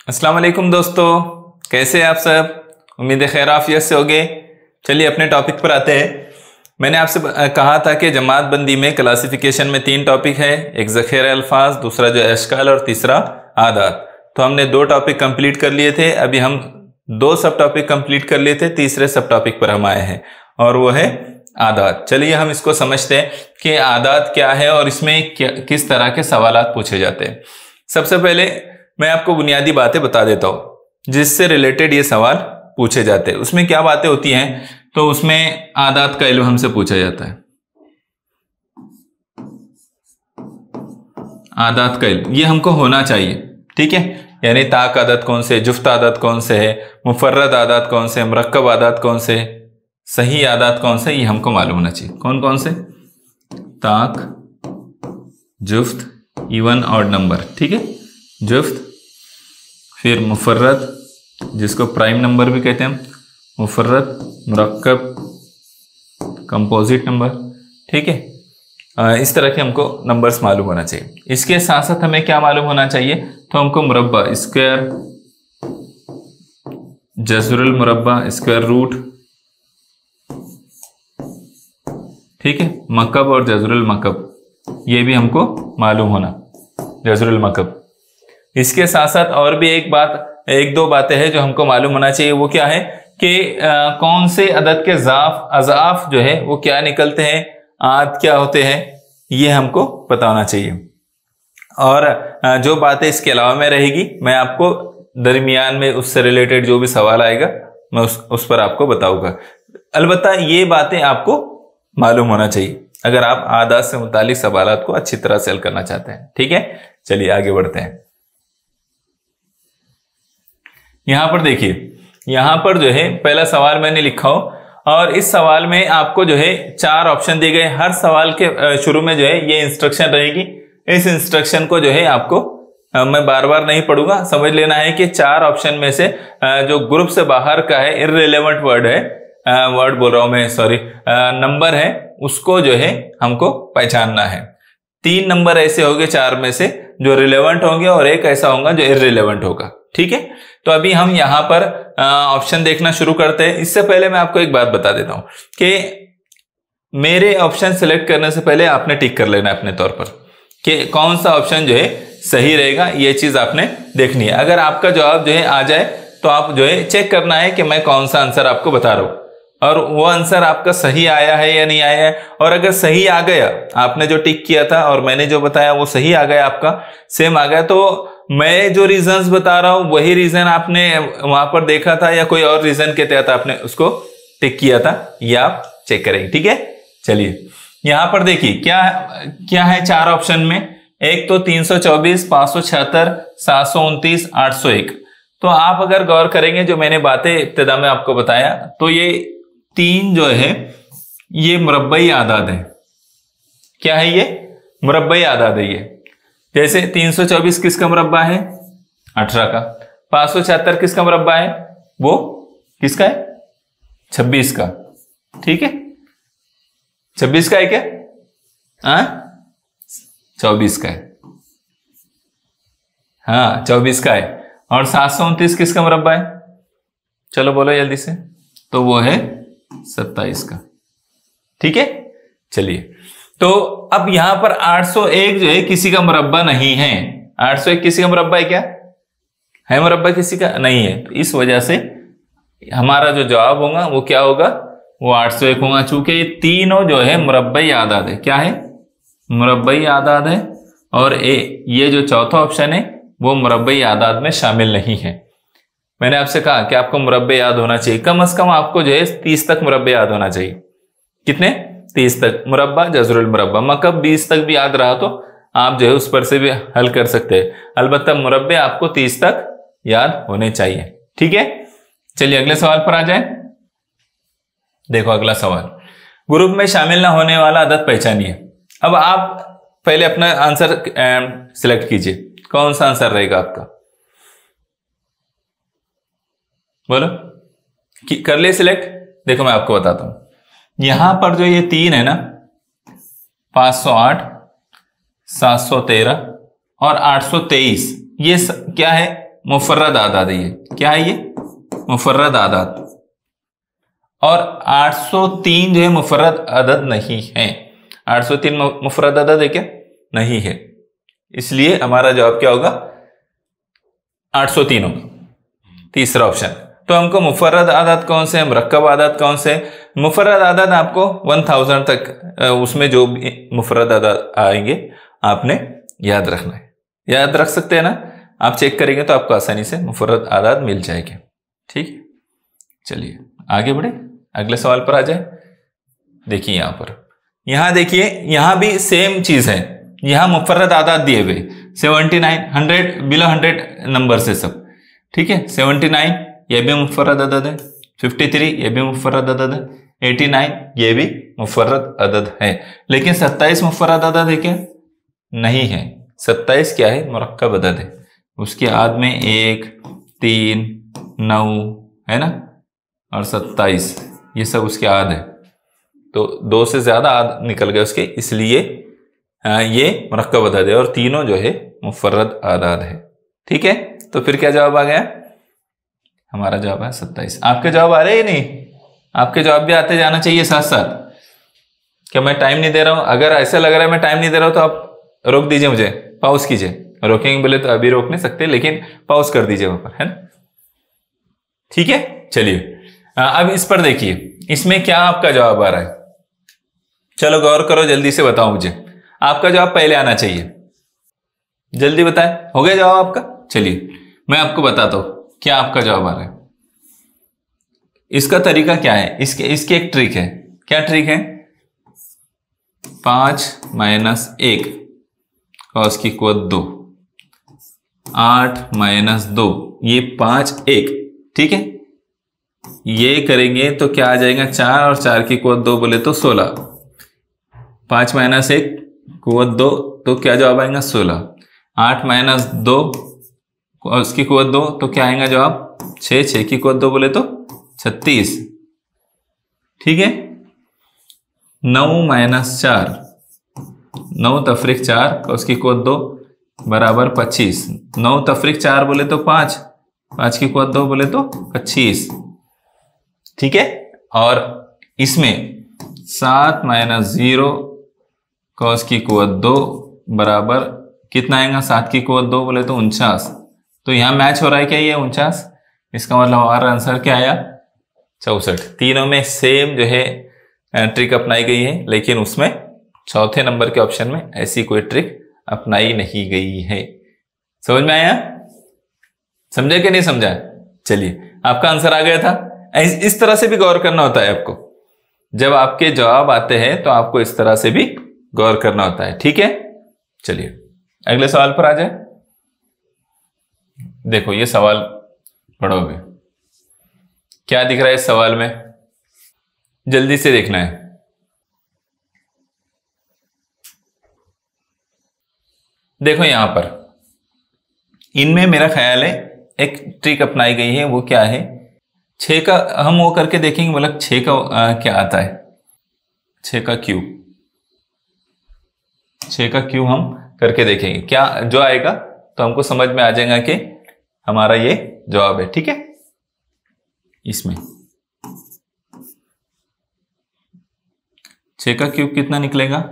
अस्सलाम वालेकुम दोस्तों, कैसे हैं आप सब। उम्मीद है खैर आफियत से होगे। चलिए अपने टॉपिक पर आते हैं। मैंने आपसे कहा था कि जमात बंदी में क्लासिफिकेशन में 3 टॉपिक है, एक ज़ख़ीरा अल्फाज, दूसरा जो अशकाल और तीसरा आदात। तो हमने 2 टॉपिक कंप्लीट कर लिए थे, अभी हम 2 सब टॉपिक कंप्लीट कर लिए थे, तीसरे सब टॉपिक पर हम आए हैं और वो है आदात। चलिए हम इसको समझते हैं कि आदात क्या है और इसमें किस तरह के सवालात पूछे जाते हैं। सबसे पहले मैं आपको बुनियादी बातें बता देता हूं जिससे रिलेटेड ये सवाल पूछे जाते हैं। उसमें क्या बातें होती हैं, तो उसमें आदात का इल्म हमसे पूछा जाता है। आदात का इल्म ये हमको होना चाहिए, ठीक है। यानी ताक आदात कौन से, जुफ्त आदात कौन से है, मुफर्रद आदात कौन से, मुरक्कब आदात कौन से, सही आदात कौन से, ये हमको मालूम होना चाहिए। कौन कौन से, ताक, जुफ्त, इवन ऑड नंबर, ठीक है। जुफ्त, फिर मुफर्रद जिसको प्राइम नंबर भी कहते हैं, मुफर्रद, मुरक्कब, कंपोजिट नंबर, ठीक है। इस तरह के हमको नंबर्स मालूम होना चाहिए। इसके साथ साथ हमें क्या मालूम होना चाहिए, तो हमको मुरब्बा, स्क्वायर, जज़रुल मुरब्बा, स्क्वायर रूट, ठीक है। मकब और जज़रुल मकब ये भी हमको मालूम होना, जज़रुल मकब। इसके साथ साथ और भी एक दो बातें हैं जो हमको मालूम होना चाहिए। वो क्या है कि कौन से अदद के अज़ाफ जो है वो क्या निकलते हैं, आद क्या होते हैं, ये हमको पता होना चाहिए। और जो बातें इसके अलावा में रहेगी मैं आपको दरमियान में उससे रिलेटेड जो भी सवाल आएगा मैं उस पर आपको बताऊंगा। अलबत्ता ये बातें आपको मालूम होना चाहिए अगर आप आदात से मुतालिक सवालात को अच्छी तरह से हल करना चाहते हैं, ठीक है। चलिए आगे बढ़ते हैं। यहां पर देखिए, यहां पर जो है पहला सवाल मैंने लिखा हो और इस सवाल में आपको जो है 4 ऑप्शन दिए गए। हर सवाल के शुरू में जो है ये इंस्ट्रक्शन रहेगी। इस इंस्ट्रक्शन को जो है आपको मैं बार बार नहीं पढ़ूंगा, समझ लेना है कि 4 ऑप्शन में से जो ग्रुप से बाहर का है, इररिलेवेंट वर्ड है, वर्ड बोल रहा हूं मैं, सॉरी, नंबर है, उसको जो है हमको पहचानना है। 3 नंबर ऐसे होंगे 4 में से जो रिलेवेंट होंगे और एक ऐसा होगा जो इररिलेवेंट होगा, ठीक है। तो अभी हम यहां पर ऑप्शन देखना शुरू करते हैं। इससे पहले मैं आपको एक बात बता देता हूं कि मेरे ऑप्शन सिलेक्ट करने से पहले आपने टिक कर लेना है अपने तौर पर कि कौन सा ऑप्शन जो है सही रहेगा, ये चीज आपने देखनी है। अगर आपका जवाब जो है आ जाए तो आप जो है चेक करना है कि मैं कौन सा आंसर आपको बता रहा हूं और वो आंसर आपका सही आया है या नहीं आया है। और अगर सही आ गया, आपने जो टिक किया था और मैंने जो बताया वो सही आ गया, आपका सेम आ गया, तो मैं जो रीजंस बता रहा हूं वही रीजन आपने वहां पर देखा था या कोई और रीजन के तहत आपने उसको टिक किया था, ये आप चेक करेंगे, ठीक है। चलिए यहां पर देखिए क्या है 4 ऑप्शन में। एक तो 324, 576, 729, 801। तो आप अगर गौर करेंगे जो मैंने बातें इब्तिदा में आपको बताया, तो ये 3 जो है ये मुरब्बई आदाद है। क्या है ये, मुरब्बई आदाद है ये। जैसे 324 किसका मुरब्बा है, 18 का। 576 किसका मुरब्बा है, वो किसका है, 26 का, ठीक है। 26 का है क्या, 24 का है, हाँ 24 का है। और 729 किसका मुरब्बा है, चलो बोलो जल्दी से, तो वो है 27 का, ठीक है। चलिए तो अब यहां पर 801 जो है किसी का मुरब्बा नहीं है। 801 किसी का मुरब्बा है क्या, है मुरब्बा किसी का नहीं है, तो इस वजह से हमारा जो जवाब होगा वो क्या होगा, वो 801 होगा। चूंकि ये तीनों जो है मुरब्बई आदाद है, क्या है, मुरब्बई आदाद है। और ये जो चौथा ऑप्शन है वो मुरब्बई आदाद में शामिल नहीं है। मैंने आपसे कहा कि आपको मुरब्बे याद होना चाहिए, कम से कम आपको जो है 30 तक मुरब्बे याद होना चाहिए। कितने, 30 तक। मुरब्बा, जज़रुल मुरब्बा, मकब 20 तक भी याद रहा तो आप जो है उस पर से भी हल कर सकते हैं। अलबत्ता मुरब्बे आपको 30 तक याद होने चाहिए, ठीक है। चलिए अगले सवाल पर आ जाए। देखो अगला सवाल, ग्रुप में शामिल ना होने वाला अदद पहचानिए। अब आप पहले अपना आंसर सिलेक्ट कीजिए, कौन सा आंसर रहेगा आपका, बोलो, कर ले सिलेक्ट। देखो मैं आपको बताता हूं, यहां पर जो ये 3 है ना, 508, 713 और 823, ये क्या है, मुफर्रद आदाद है। ये क्या है? ये मुफर्रद आदाद। और 803 जो है मुफर्रद अदद नहीं है। 803 मुफर्रद अदद है क्या? नहीं है। इसलिए हमारा जवाब क्या होगा? 803 होगा, तीसरा ऑप्शन। तो हमको मुफर्रद आदाद कौन से, मुरक्कब आदाद कौन से? मुफर्रद आदाद आपको 1000 तक उसमें जो भी मुफर्रद आदाद आएंगे आपने याद रखना है। याद रख सकते हैं ना? आप चेक करेंगे तो आपको आसानी से मुफर्रद आदाद मिल जाएंगे। ठीक है, चलिए आगे बढ़े, अगले सवाल पर आ जाए। देखिए यहां देखिए, यहां भी सेम चीज है। यहां मुफर्रद आदाद दिए हुए 79, 100 बिलो 100 नंबर से सब। ठीक है, 79 ये भी मुफर्रद अदद है, 53 ये भी मुफर्रद अदद है, 89 ये भी मुफर्रद अदद है। लेकिन 27 मुफर्रद अदद है क्या? नहीं है। 27 क्या है? मुरक्कब अदद है। उसके आद में 1, 3, 9 है ना, और 27 ये सब उसके आद है। तो 2 से ज्यादा आद निकल गए उसके, इसलिए ये मुरक्कब अदद है और तीनों जो है मुफर्रद आदाद है। ठीक है, तो फिर क्या जवाब आ गया? हमारा जवाब है 27। आपके जवाब आ रहे हैं नहीं? आपके जवाब भी आते जाना चाहिए साथ साथ। क्या मैं टाइम नहीं दे रहा हूं? अगर ऐसा लग रहा है मैं टाइम नहीं दे रहा हूं तो आप रोक दीजिए, मुझे पॉज कीजिए। रोकेंगे बोले तो अभी रोक नहीं सकते, लेकिन पॉज कर दीजिए वहां पर, है ना? ठीक है, चलिए अब इस पर देखिए, इसमें क्या आपका जवाब आ रहा है? चलो गौर करो, जल्दी से बताओ मुझे। आपका जवाब पहले आना चाहिए, जल्दी बताएं। हो गया जवाब आपका? चलिए मैं आपको बताता हूं क्या आपका जवाब आ रहा है। इसका तरीका क्या है? इसकी एक ट्रिक है। क्या ट्रिक है? 5 - 1 cos की कुवत 2, 8 - 2 ये 5 1। ठीक है, ये करेंगे तो क्या आ जाएगा? 4 और 4 की कुवत 2 बोले तो 16। 5 - 1 कुवत 2 तो क्या जवाब आएगा? 16। 8 - 2 उसकी कुवत 2 तो क्या आएगा जवाब? 6। 6 की कुवत 2 बोले तो 36। ठीक है, 9 - 4 9 तफरीक 4 उसकी कुवत 2 बराबर 25। 9 तफरीक 4 बोले तो 5, 5 की कुवत 2 बोले तो 25। ठीक है, और इसमें 7 - 0 cos की कुवत 2 बराबर कितना आएगा? 7 की कुवत 2 बोले तो 49। तो यहां मैच हो रहा है क्या? ये 49। इसका मतलब हमारा आंसर क्या आया? 64। तीनों में सेम जो है ट्रिक अपनाई गई है, लेकिन उसमें चौथे नंबर के ऑप्शन में ऐसी कोई ट्रिक अपनाई नहीं गई है। समझ में आया? समझा कि नहीं समझा? चलिए आपका आंसर आ गया था। इस तरह से भी गौर करना होता है आपको। जब आपके जवाब आते हैं तो आपको इस तरह से भी गौर करना होता है। ठीक है, चलिए अगले सवाल पर आ जाए। देखो ये सवाल पढ़ोगे, क्या दिख रहा है इस सवाल में? जल्दी से देखना है। देखो यहां पर इनमें मेरा ख्याल है एक ट्रिक अपनाई गई है। वो क्या है? 6 का हम वो करके देखेंगे, मतलब 6 का क्या आता है? 6 का क्यूब। 6 का क्यूब हम करके देखेंगे, क्या जो आएगा तो हमको समझ में आ जाएगा कि हमारा ये जवाब है। ठीक है, इसमें 6 का क्यूब कितना निकलेगा?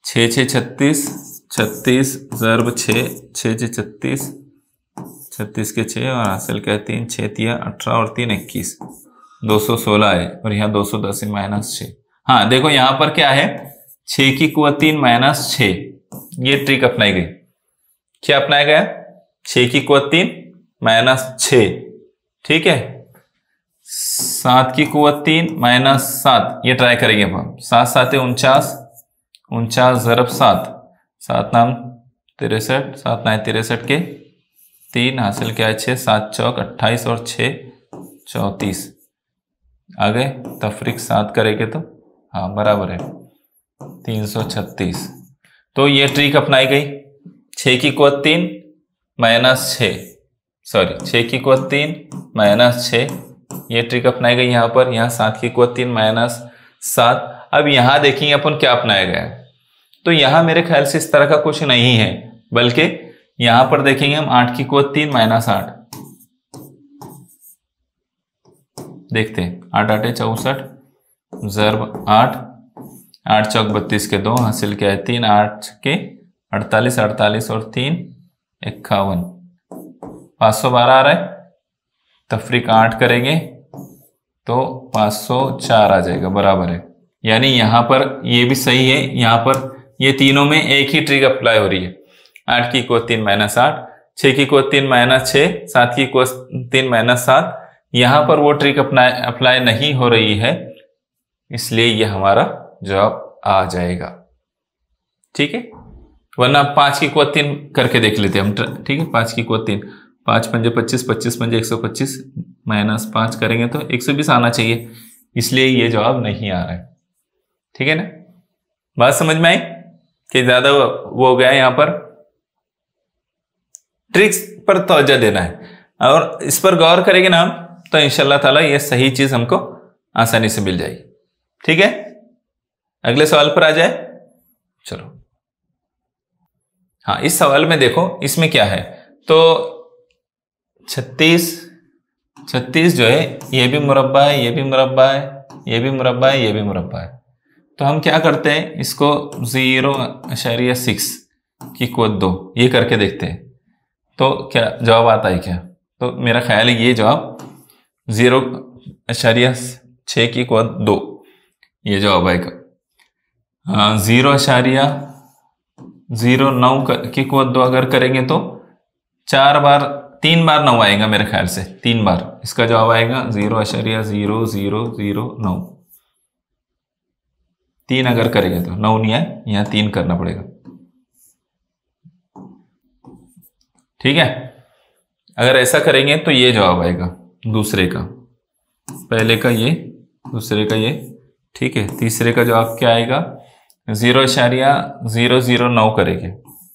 6 6 36, 36 ज़रब 6, 6 6 36, 36 के 6 और हासिल क्या 3, 6 तिया 18 और 3 21, 216 है। और यहाँ 210 -6। हाँ देखो यहाँ पर क्या है? 6 की कुवत 3 -6। ये ट्रिक अपनाई गई। क्या अपनाया गया? 6 की कुवत 3 -6। ठीक है, 7 की कुवत 3 -7 ये ट्राई करेंगे हम। 7 7 49, 49 ज़रब 7, 7 नाम 63, 7 9 63 के 3 हासिल क्या है 6, 7 चौक 28 और 6 34। आगे तफरीक 7 करेंगे तो हाँ बराबर है 336। तो ये ट्रिक अपनाई गई। 6 की कुवत 3 -6, सॉरी 6 की कुवत 3 -6 ये ट्रिक अपनाई गई यहाँ पर। यहाँ 7 की कुवत 3 -7। अब यहाँ देखेंगे अपन क्या अपनाया गया है। तो यहाँ मेरे ख्याल से इस तरह का कुछ नहीं है, बल्कि यहाँ पर देखेंगे हम 8 की कुवत 3 -8। देखते हैं। 8 8 64 ज़रब 8, 8 चौक 32 के 2 हासिल क्या है 3, 8 के 48, 48 और 3 51, 512 आ रहा है। तफरीक 8 करेंगे तो 504 आ जाएगा, बराबर है। यानी यहाँ पर ये भी सही है, यहाँ पर ये तीनों में एक ही ट्रिक अप्लाई हो रही है। 8 की कोस 3 माइनस 8, 6 की कोस 3 माइनस 6, 7 की कोस 3 माइनस 7। यहाँ पर वो ट्रिक अप्लाई नहीं हो रही है, इसलिए ये हमारा जवाब आ जाएगा। ठीक है, वरना 5 की कोस 3 करके देख लेते हम। ठीक है, 5 की कोस 3, 5 पंजे 25, 25 पंजे 125, माइनस 5 करेंगे तो 120 आना चाहिए, इसलिए ये जवाब नहीं आ रहा है। ठीक है ना, बात समझ में आई कि ज्यादा वो हो गया है। यहाँ पर ट्रिक्स पर तवज्जो देना है और इस पर गौर करेंगे ना हम, तो इंशाल्लाह ताला ये सही चीज हमको आसानी से मिल जाएगी। ठीक है, अगले सवाल पर आ जाए। चलो, हाँ, इस सवाल में देखो, इसमें क्या है, तो 36 जो है ये भी मुरब्बा है, ये भी मुरब्बा है, ये भी मुरब्बा है, ये भी मुरब्बा है। तो हम क्या करते हैं, इसको 0.6 की कोस 2 ये करके देखते हैं, तो क्या जवाब आता है क्या। तो मेरा ख्याल है ये जवाब 0.6 की कोस 2 ये जवाब आएगा। 0.09 की कोस 2 अगर करेंगे तो 3 बार 9 आएगा मेरे ख्याल से, 3 बार इसका जवाब आएगा 0.0009। 3 अगर करेंगे तो 9 नहीं है, यहाँ 3 करना पड़ेगा। ठीक है, अगर ऐसा करेंगे तो ये जवाब आएगा दूसरे का, पहले का ये, दूसरे का ये। ठीक है, तीसरे का जवाब क्या आएगा, 0.009 करेंगे,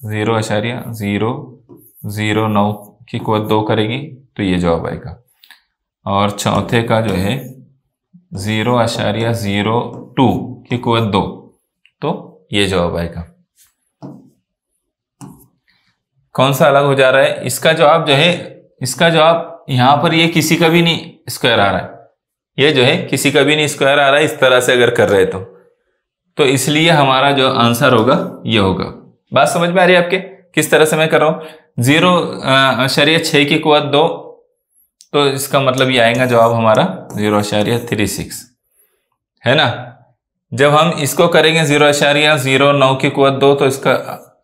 0.009 की कोस 2 करेंगे तो ये जवाब आएगा। और चौथे का जो है 0.02 की कोस 2, तो ये जवाब आएगा। कौन सा अलग हो जा रहा है, इसका जवाब जो है, इसका जवाब यहां पर ये किसी का भी नहीं स्क्वायर आ रहा है, ये जो है किसी का भी नहीं स्क्वायर आ रहा है। इस तरह से अगर कर रहे तो इसलिए हमारा जो आंसर होगा ये होगा। बात समझ में आ रही है आपके, किस तरह से मैं कर रहा हूं। 0.6 की कोस 2, तो इसका मतलब ये आएगा जवाब हमारा 0.36, है ना। जब हम इसको करेंगे 0.09 की कोस 2, तो इसका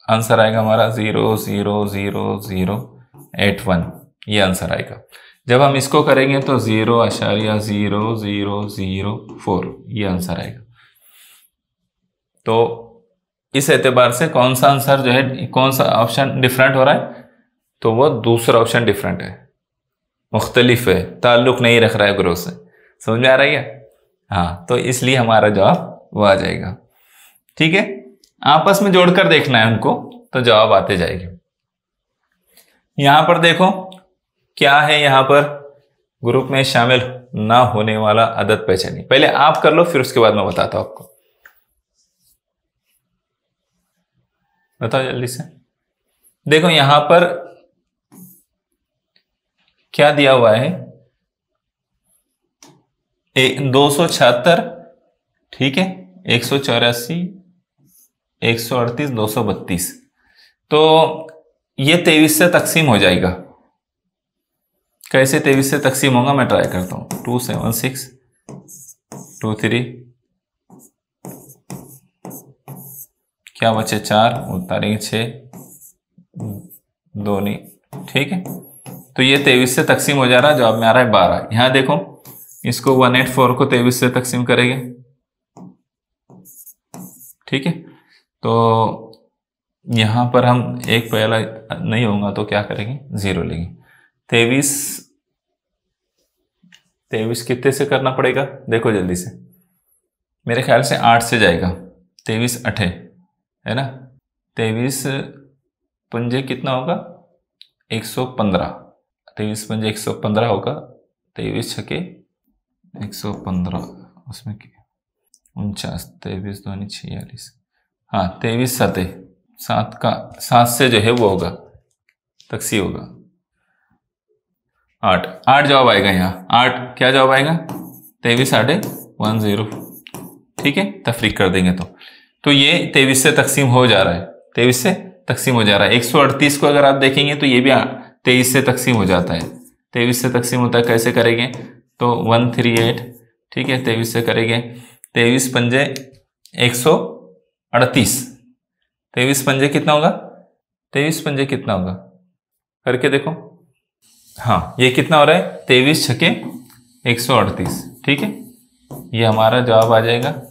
आंसर आएगा हमारा 0.00081, ये आंसर आएगा। जब हम इसको करेंगे तो 0.0004, ये आंसर आएगा। तो इस एतबार से कौन सा आंसर जो है, कौन सा ऑप्शन डिफरेंट हो रहा है, तो वो दूसरा ऑप्शन डिफरेंट है, मुख्तलिफ है, ताल्लुक नहीं रख रहा है ग्रोथ से। समझ में आ रही है। हाँ, तो इसलिए हमारा जवाब वो आ जाएगा। ठीक है, आपस में जोड़कर देखना है हमको, तो जवाब आते जाएंगे। यहां पर देखो क्या है, यहां पर ग्रुप में शामिल ना होने वाला अदद पहचानी। पहले आप कर लो, फिर उसके बाद मैं बताता हूं आपको। बताओ जल्दी से। देखो यहां पर क्या दिया हुआ है, 276, ठीक है, 184, 138, 232। तो ये 23 से तकसीम हो जाएगा। कैसे 23 से तकसीम होगा, मैं ट्राई करता हूं। 276, 23, क्या बचे 4, उतारेंगे 6, 2 नहीं, ठीक है। तो ये 23 से तकसीम हो जा रहा है, जवाब में आ रहा है 12। यहां देखो, इसको 184 को 23 से तकसीम करेंगे, ठीक है। तो यहां पर हम एक पहला नहीं होगा तो क्या करेंगे, 0 लेंगे। 23 कितने से करना पड़ेगा, देखो जल्दी से। मेरे ख्याल से 8 से जाएगा। 23 8 है ना। 23 पंजे कितना होगा, 115। 23 पंजे 115 होगा। 23 छके 115, उसमें 49, 23 दूनी 46, हाँ 23 7 7 से जो है वो होगा, तकसीम होगा 8 जवाब आएगा। यहाँ 8 क्या जवाब आएगा, 23.10, ठीक है, तफरीक कर देंगे तो ये 23 से तकसीम हो जा रहा है, 23 से तकसीम हो जा रहा है। 138 को अगर आप देखेंगे तो ये भी 23 से तकसीम हो जाता है, 23 से तकसीम होता है। कैसे करेंगे तो 138, ठीक है, 23 से करेंगे, 23 पंजे 138, 23 पंजे कितना होगा, 23 पंजे कितना होगा करके देखो। हाँ, ये कितना हो रहा है, 23 छके 138, ठीक है, ये हमारा जवाब आ जाएगा।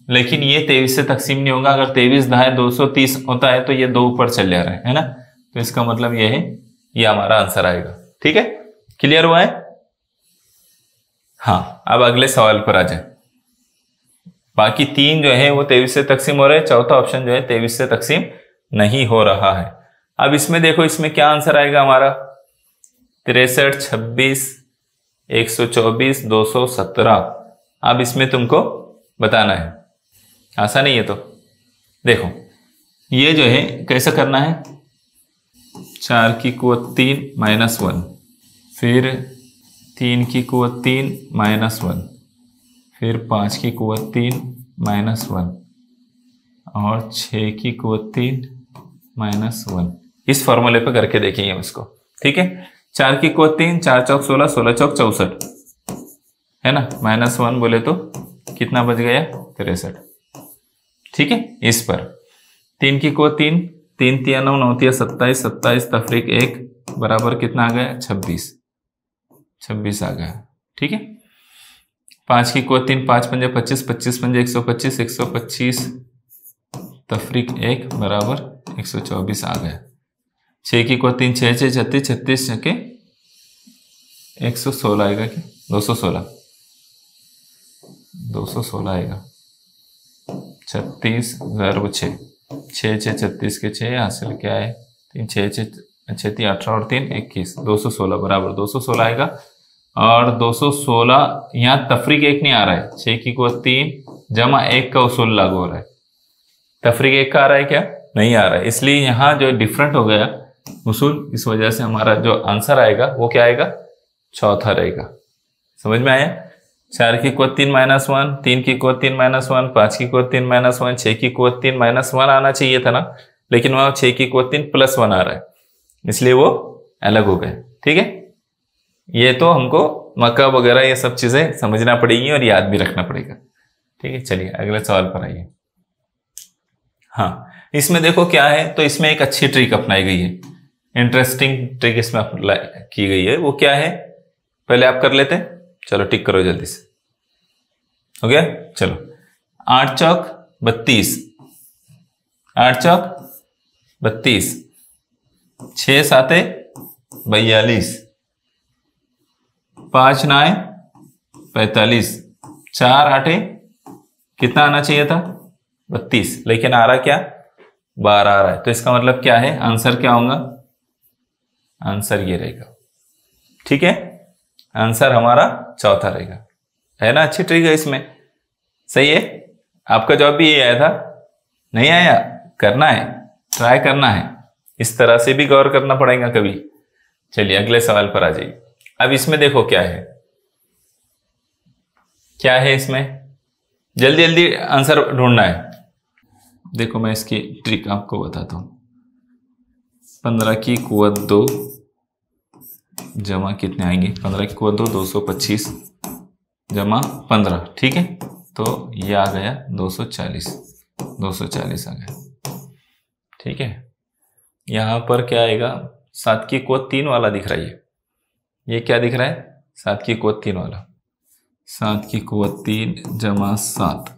लेकिन ये 23 से तकसीम नहीं होगा। अगर 23 दाएं 230 होता है तो ये 2 ऊपर चल जा रहा है ना, तो इसका मतलब ये है, ये हमारा आंसर आएगा। ठीक है, क्लियर हुआ है। हाँ, अब अगले सवाल पर आ जाए। बाकी 3 जो है वो 23 से तकसीम हो रहे हैं, चौथा ऑप्शन जो है 23 से तकसीम नहीं हो रहा है। अब इसमें देखो, इसमें क्या आंसर आएगा हमारा, 63, 26, 124, 217। अब इसमें तुमको बताना है, आसान नहीं है। तो देखो, ये जो है कैसा करना है, 4 की कुवत 3 -1, फिर 3 की कुवत 3 -1, फिर 5 की कुवत 3 -1 और 6 की कुवत 3 -1। इस फॉर्मूले पे करके देखेंगे इसको, ठीक है। 4 की कुवत 3, 4 चौक 16, 16 चौक 64 है ना, -1 बोले तो कितना बच गया, 63, ठीक है। इस पर 3 की कुवत 3, 3 3 9 9 3 27, 27 तफरीक 1 बराबर कितना आ गया, 26, 26 आ गया, ठीक है। 5 की कुवत 3, 5 पंजे 25, 25 पंजे 125, 125 तफरीक 1 बराबर 124 आ गया। 6 की कुवत 3, 6 6 36, 36 छके 116 आएगा कि 216, 216 आएगा। 36 ज़रूर 6, 6 6 36 के 6 हासिल क्या है, 3 6 6 6 3 18 और 3 21, 216 बराबर 216 आएगा। और 216 यहाँ तफरीक 1 नहीं आ रहा है, 6 की कुवत 3 जमा 1 का उसूल लागू हो रहा है। तफरीक 1 का आ रहा है क्या, नहीं आ रहा है, इसलिए यहाँ जो डिफरेंट हो गया उसूल, इस वजह से हमारा जो आंसर आएगा वो क्या आएगा, चौथा रहेगा। समझ में आया। 4 की कुवत 3 -1, 3 की कुवत 3 -1, 5 की कुवत 3 -1, 6 की कुवत 3 -1 आना चाहिए था ना, लेकिन वहां 6 की कुवत 3 +1 आ रहा है, इसलिए वो अलग हो गए, ठीक है। ये तो हमको मक्का वगैरह ये सब चीजें समझना पड़ेगी और याद भी रखना पड़ेगा, ठीक है। चलिए अगले सवाल पर आइए। हाँ, इसमें देखो क्या है, तो इसमें एक अच्छी ट्रिक अपनाई गई है, इंटरेस्टिंग ट्रिक इसमें अप्लाई की गई है। वो क्या है, पहले आप कर लेते हैं, चलो टिक करो जल्दी से, हो गया। चलो, 8 चौक 32, 8 चौक 32, 6 7 42, 5 9 45, 4 8 कितना आना चाहिए था, 32, लेकिन आ रहा क्या, 12 आ रहा है। तो इसका मतलब क्या है, आंसर क्या होगा, आंसर ये रहेगा, ठीक है। आंसर हमारा चौथा रहेगा, है ना। अच्छी ट्रिक है इसमें, सही है। आपका जवाब भी ये आया था, नहीं आया, करना है, ट्राई करना है, इस तरह से भी गौर करना पड़ेगा कभी। चलिए अगले सवाल पर आ जाइए। अब इसमें देखो क्या है, क्या है इसमें, जल्दी जल्दी आंसर ढूंढना है। देखो मैं इसकी ट्रिक आपको बताता हूं। 15 की कुवत 2 जमा कितने आएंगे, 15 की कुवत 2 225 जमा 15, ठीक है। तो ये आ गया 240, 240 आ गया, ठीक है। यहां पर क्या आएगा, 7 की कुवत 3 वाला दिख रहा है, ये क्या दिख रहा है, 7 की कुवत 3 वाला। 7 की कुवत 3 जमा 7,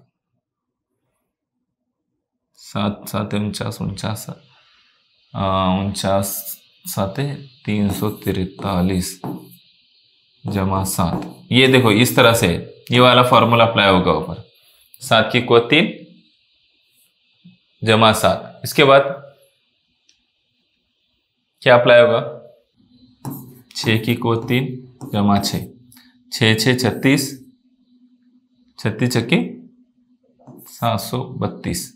7 7 49 49 49 7 343 जमा 7। ये देखो इस तरह से ये वाला फॉर्मूला अप्लाई होगा ऊपर, 7 की कुवत 3 जमा 7। इसके बाद क्या अप्लाई होगा, 6 की कुवत 3 जमा 6, 6 6 36, 36 छक्के 732,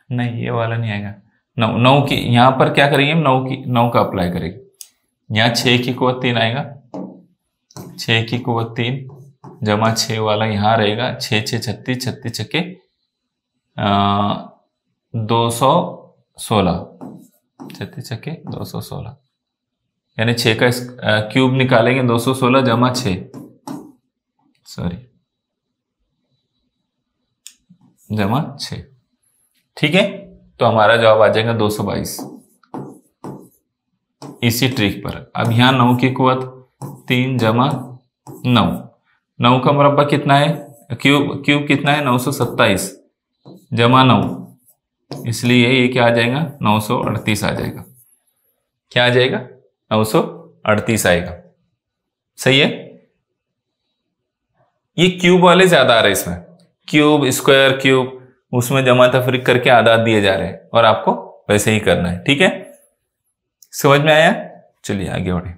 नहीं ये वाला नहीं आएगा। 9 9 की यहां पर क्या करेंगे हम, 9 का अप्लाई करेंगे। यहां 6 की कुवत 3 आएगा, 6 की कुवत 3 जमा 6 वाला यहाँ रहेगा, 6 6 36, 36 छक्के 216, 36 छक्के 216, यानी 6 का क्यूब निकालेंगे 216 जमा 6, सॉरी जमा 6, ठीक है। तो हमारा जवाब आ जाएगा 222 इसी ट्रिक पर। अब यहाँ 9 की कुवत 3 जमा 9, 9 का मुरब्बा कितना है, क्यूब कितना है 927 जमा 9, इसलिए ये क्या आ जाएगा 938 आ जाएगा। क्या आ जाएगा 938 आएगा, सही है। ये क्यूब वाले ज्यादा आ रहे हैं, इसमें क्यूब स्क्वायर क्यूब उसमें जमा तफरीक करके आदाद दिए जा रहे हैं और आपको वैसे ही करना है, ठीक है। समझ में आया, चलिए आगे बढ़े।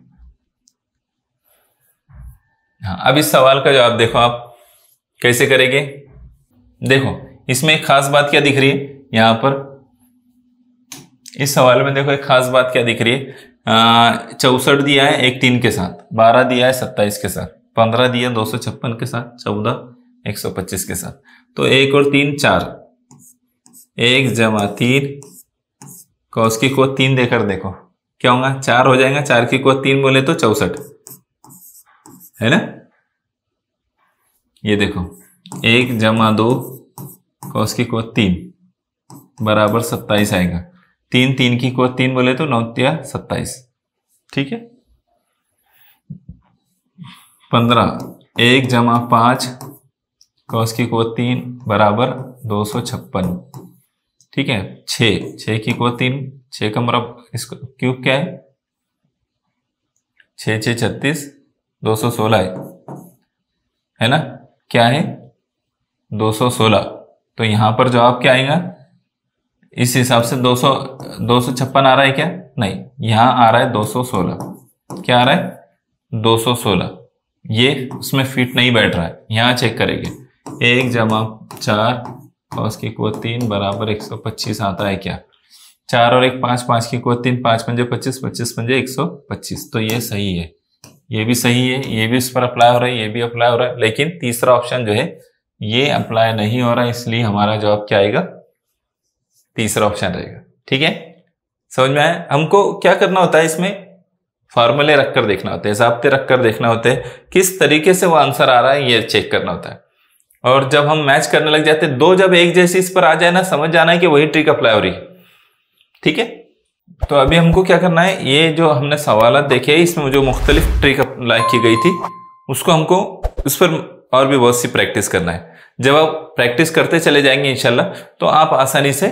हाँ, अब इस सवाल का जवाब देखो आप कैसे करेंगे। देखो इसमें एक खास बात क्या दिख रही है, यहां पर इस सवाल में देखो एक खास बात क्या दिख रही है, 64 दिया है एक 3 के साथ, 12 दिया है 27 के साथ, 15 दिया 256 के साथ, 14 125 के साथ, तो 1 और 3 4, 1 जमा 3 कॉस की कुवत 3 देकर देखो क्या होगा, 4 हो जाएगा, 4 की कुवत 3 बोले तो 64 है ना। ये देखो 1 जमा 2 कॉस की कुवत 3 बराबर 27 आएगा, 3 3 की कुवत 3 बोले तो 9 या 27, ठीक है। 15 1 जमा 5 कॉस की कुवत 3 बराबर 256, ठीक है। 6 की कुवत 3, 6 का मुरब्बा इसका क्यूब क्या है, 6 6 36 216 है ना, क्या है 216, तो यहां पर जवाब क्या आएगा, इस हिसाब से 256 आ रहा है क्या, नहीं, यहां आ रहा है 216, क्या आ रहा है 216, ये उसमें फिट नहीं बैठ रहा है, यहां चेक करेंगे। 1 जमा 4 कॉस की कुवत 3 बराबर 125 आता है क्या, 4 और 1 5, 5 की कुवत 3, 5 पंजे 25, 25 पंजे 125, तो ये सही है, ये भी सही है, ये भी इस पर अप्लाई हो रहा है, ये भी अप्लाई हो रहा है, लेकिन तीसरा ऑप्शन जो है ये अप्लाई नहीं हो रहा है, इसलिए हमारा जवाब क्या आएगा, तीसरा ऑप्शन रहेगा, ठीक है। समझ में आया। हमको क्या करना होता है, इसमें फॉर्मूले रखकर देखना होता है, ज़ाब्ते रखकर देखना होता है, किस तरीके से वो आंसर आ रहा है ये चेक करना होता है। और जब हम मैच करने लग जाते हैं, दो जब एक जैसी इस पर आ जाए ना, समझ जाना है कि वही ट्रिक अप्लाई हो रही है, ठीक है। तो अभी हमको क्या करना है, ये जो हमने सवाल देखे इसमें जो मुख्तलिफ ट्रिक अप्लाई की गई थी उसको हमको उस पर और भी बहुत सी प्रैक्टिस करना है। जब आप प्रैक्टिस करते चले जाएंगे इंशाल्लाह तो आप आसानी से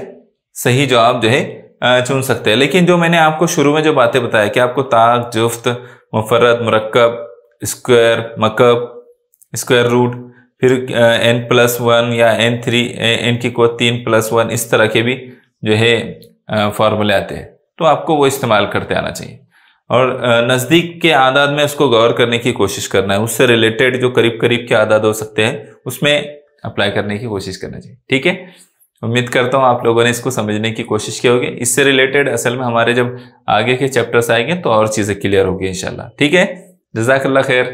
सही जवाब जो है चुन सकते हैं। लेकिन जो मैंने आपको शुरू में जो बातें बताया कि आपको ताक, जुफ्त, मुफर्रद, मुरक्कब, स्क्वायर, मकब, स्क्वायर रूट, फिर n+1 या n3, n की कुवत 3+1, इस तरह के भी जो है फॉर्मूले आते हैं, तो आपको वो इस्तेमाल करते आना चाहिए। और नज़दीक के आदाद में उसको गौर करने की कोशिश करना है, उससे रिलेटेड जो करीब करीब के आदाद हो सकते हैं उसमें अप्लाई करने की कोशिश करना चाहिए, ठीक है। उम्मीद करता हूँ आप लोगों ने इसको समझने की कोशिश की होगी। इससे रिलेटेड असल में हमारे जब आगे के चैप्टर्स आएंगे तो और चीज़ें क्लियर होगी इंशाल्लाह, ठीक है। जज़ाकल्लाह खैर।